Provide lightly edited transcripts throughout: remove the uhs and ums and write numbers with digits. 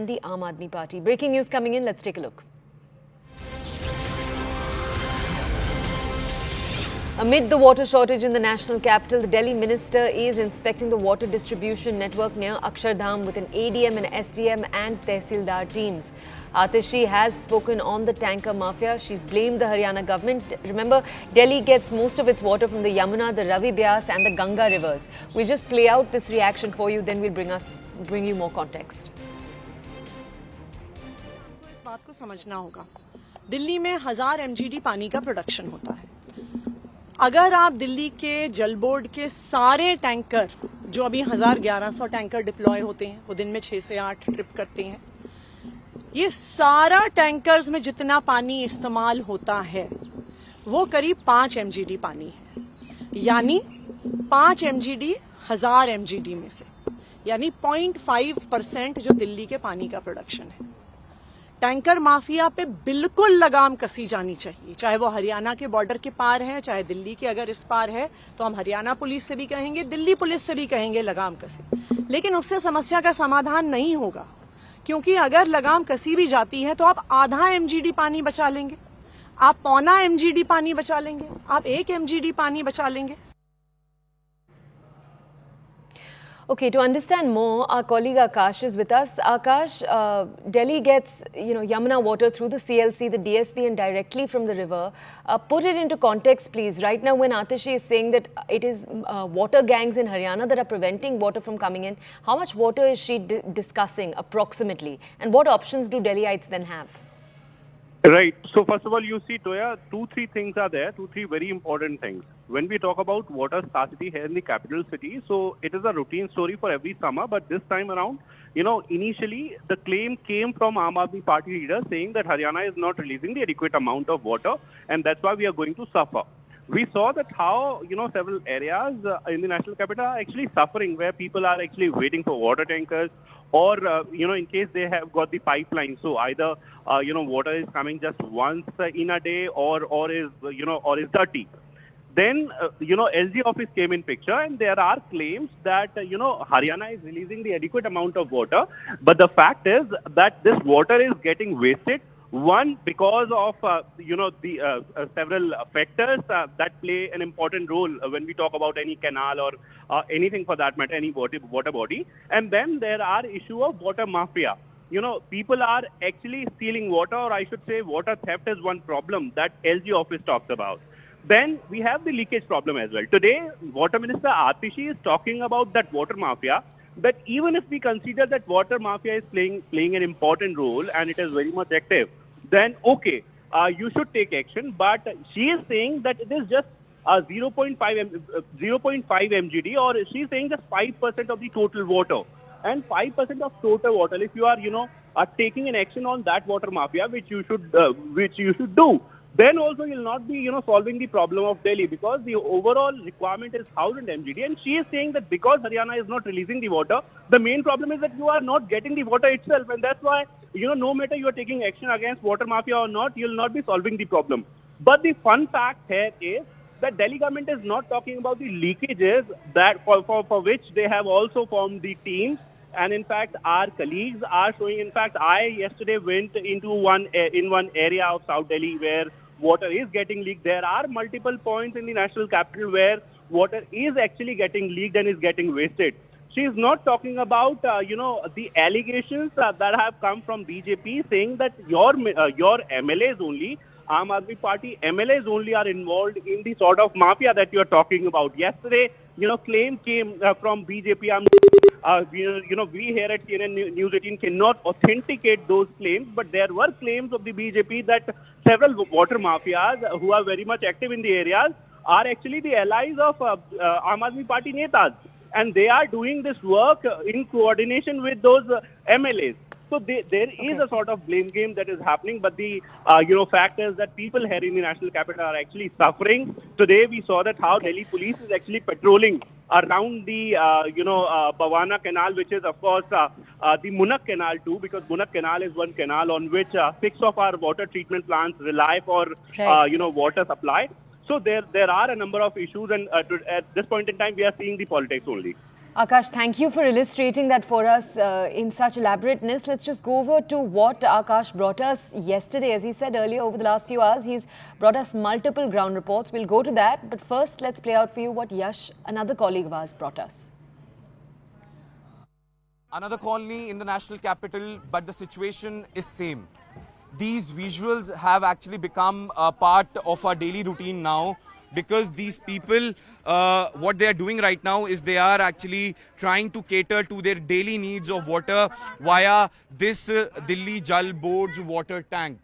the Aam Aadmi Party. Breaking news coming in, let's take a look. Amid the water shortage in the national capital, the Delhi minister is inspecting the water distribution network near Akshardham with an ADM and SDM and Tehsildar teams. Atishi has spoken on the tanker mafia. She's blamed the Haryana government. Remember, Delhi gets most of its water from the Yamuna, the Ravi Byas and the Ganga rivers. We'll just play out this reaction for you, then we'll bring you more context. इस बात को समझना होगा, दिल्ली में 1000 MGD पानी का production होता है। अगर आप दिल्ली के जल बोर्ड के सारे टैंकर, जो अभी 1100 टैंकर डिप्लॉय होते हैं, वो दिन में 6 से 8 ट्रिप करते हैं, ये सारा टैंकर्स में जितना पानी इस्तेमाल होता है वो करीब 5 MGD पानी है। यानी 5 MGD 1000 MGD में से, यानी 0.5% जो दिल्ली के पानी का प्रोडक्शन है। टैंकर माफिया पे बिल्कुल लगाम कसी जानी चाहिए, चाहे वो हरियाणा के बॉर्डर के पार है, चाहे दिल्ली के अगर इस पार है, तो हम हरियाणा पुलिस से भी कहेंगे, दिल्ली पुलिस से भी कहेंगे लगाम कसी। लेकिन उससे समस्या का समाधान नहीं होगा, क्योंकि अगर लगाम कसी भी जाती है तो आप आधा MGD पानी बचा लेंगे, आप पौना MGD पानी बचा लेंगे, आप 1 MGD पानी बचा लेंगे। Okay, to understand more, our colleague Akash is with us. Akash, Delhi gets, Yamuna water through the CLC, the DSP, and directly from the river. Put it into context, please. Right now, when Atishi is saying that it is water gangs in Haryana that are preventing water from coming in, how much water is she discussing approximately? And what options do Delhiites then have? Right. So first of all, you see, Toya, 2-3 things are there, 2-3 very important things. When we talk about water scarcity here in the capital city, so it is a routine story for every summer, but this time around, initially the claim came from Aam Aadmi Party leaders saying that Haryana is not releasing the adequate amount of water, and that's why we are going to suffer. We saw that how, several areas in the national capital are actually suffering, where people are actually waiting for water tankers, or, in case they have got the pipeline. So either, water is coming just once in a day or is dirty. Then, LG office came in picture, and there are claims that, Haryana is releasing the adequate amount of water. But the fact is that this water is getting wasted. One, because of, the several factors that play an important role when we talk about any canal or anything for that matter, any water body. And then there are issue of water mafia. People are actually stealing water, or I should say water theft is one problem that LG office talks about. Then we have the leakage problem as well. Today, Water Minister Atishi is talking about that water mafia, that even if we consider that water mafia is playing an important role and it is very much active, then okay, you should take action. But she is saying that it is just 0.5 MGD, or she is saying just 5% of the total water. And 5% of total water, if you are taking an action on that water mafia, which you should do, then also you'll not be, solving the problem of Delhi, because the overall requirement is 1000 MGD. And she is saying that because Haryana is not releasing the water, the main problem is that you are not getting the water itself. And that's why, no matter you are taking action against water mafia or not, you'll not be solving the problem. But the fun fact here is that Delhi government is not talking about the leakages that for which they have also formed the teams. And in fact, our colleagues are showing. In fact, I yesterday went into one area of South Delhi where water is getting leaked. There are multiple points in the national capital where water is actually getting leaked and is getting wasted. She is not talking about, the allegations that have come from BJP saying that your MLAs only, Aam Aadmi Party MLAs only are involved in the sort of mafia that you are talking about. Yesterday, claim came from BJP. We here at CNN News 18 cannot authenticate those claims, but there were claims of the BJP that several water mafias who are very much active in the areas are actually the allies of Aam Aadmi Party netas, and they are doing this work in coordination with those MLAs. So there is a sort of blame game that is happening, but the fact is that people here in the national capital are actually suffering. Today we saw that how Delhi police is actually patrolling around the Bawana Canal, which is of course the Munak Canal too, because Munak Canal is one canal on which 6 of our water treatment plants rely for water supply. So there are a number of issues, and at this point in time we are seeing the politics only. Akash, thank you for illustrating that for us in such elaborateness. Let's just go over to what Akash brought us yesterday. As he said earlier, over the last few hours, he's brought us multiple ground reports. We'll go to that. But first, let's play out for you what Yash, another colleague of ours, brought us. Another colony in the national capital, but the situation is same. These visuals have actually become a part of our daily routine now, because these people, what they are doing right now is they are actually trying to cater to their daily needs of water via this Delhi Jal Board's water tank.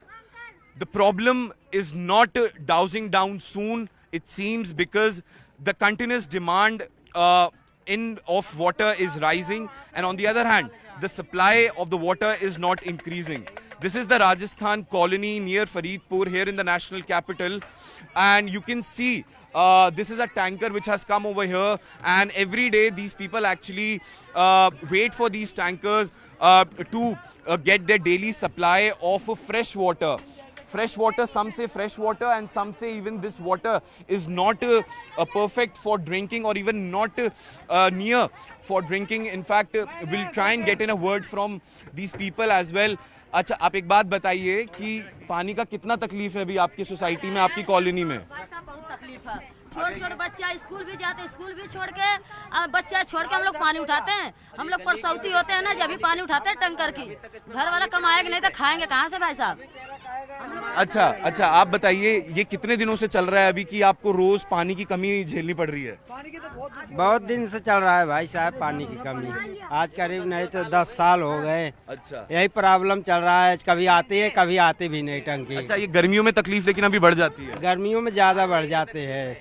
The problem is not dowsing down soon, it seems, because the continuous demand of water is rising, and on the other hand, the supply of the water is not increasing. This is the Rajasthan colony near Faridpur here in the national capital, and you can see this is a tanker which has come over here, and every day these people actually wait for these tankers to get their daily supply of fresh water. Fresh water, some say fresh water, and some say even this water is not perfect for drinking, or even not near for drinking. In fact, we'll try and get in a word from these people as well. अच्छा, आप एक बात बताइए कि पानी का कितना तकलीफ है अभी आपकी सोसाइटी में, आपकी कॉलोनी में? बहुत तकलीफ है। छोटे बच्चा स्कूल भी जाते, स्कूल भी छोड़ के बच्चा छोड़ के हम लोग पानी उठाते हैं। हम लोग परसौती होते हैं ना, जब भी पानी उठाते हैं टंकर की। घर वाला कमाएगा नहीं तो खाएंगे कहाँ से भाई साहब? अच्छा, आप बताइए ये कितने दिनों से चल रहा है अभी कि आपको रोज पानी की कमी झेलनी पड़ रही है? बहुत दिन से चल रहा है भाई साहब पानी की कमी। आज करीब नहीं तो 10 साल हो गए। अच्छा, यही प्रॉब्लम चल रहा है, कभी आती है कभी आती भी नहीं टंकी। अच्छा, ये गर्मियों में तकलीफ लेकिन अभी बढ़ जाती है? गर्मियों में ज्यादा बढ़ जाते हैं।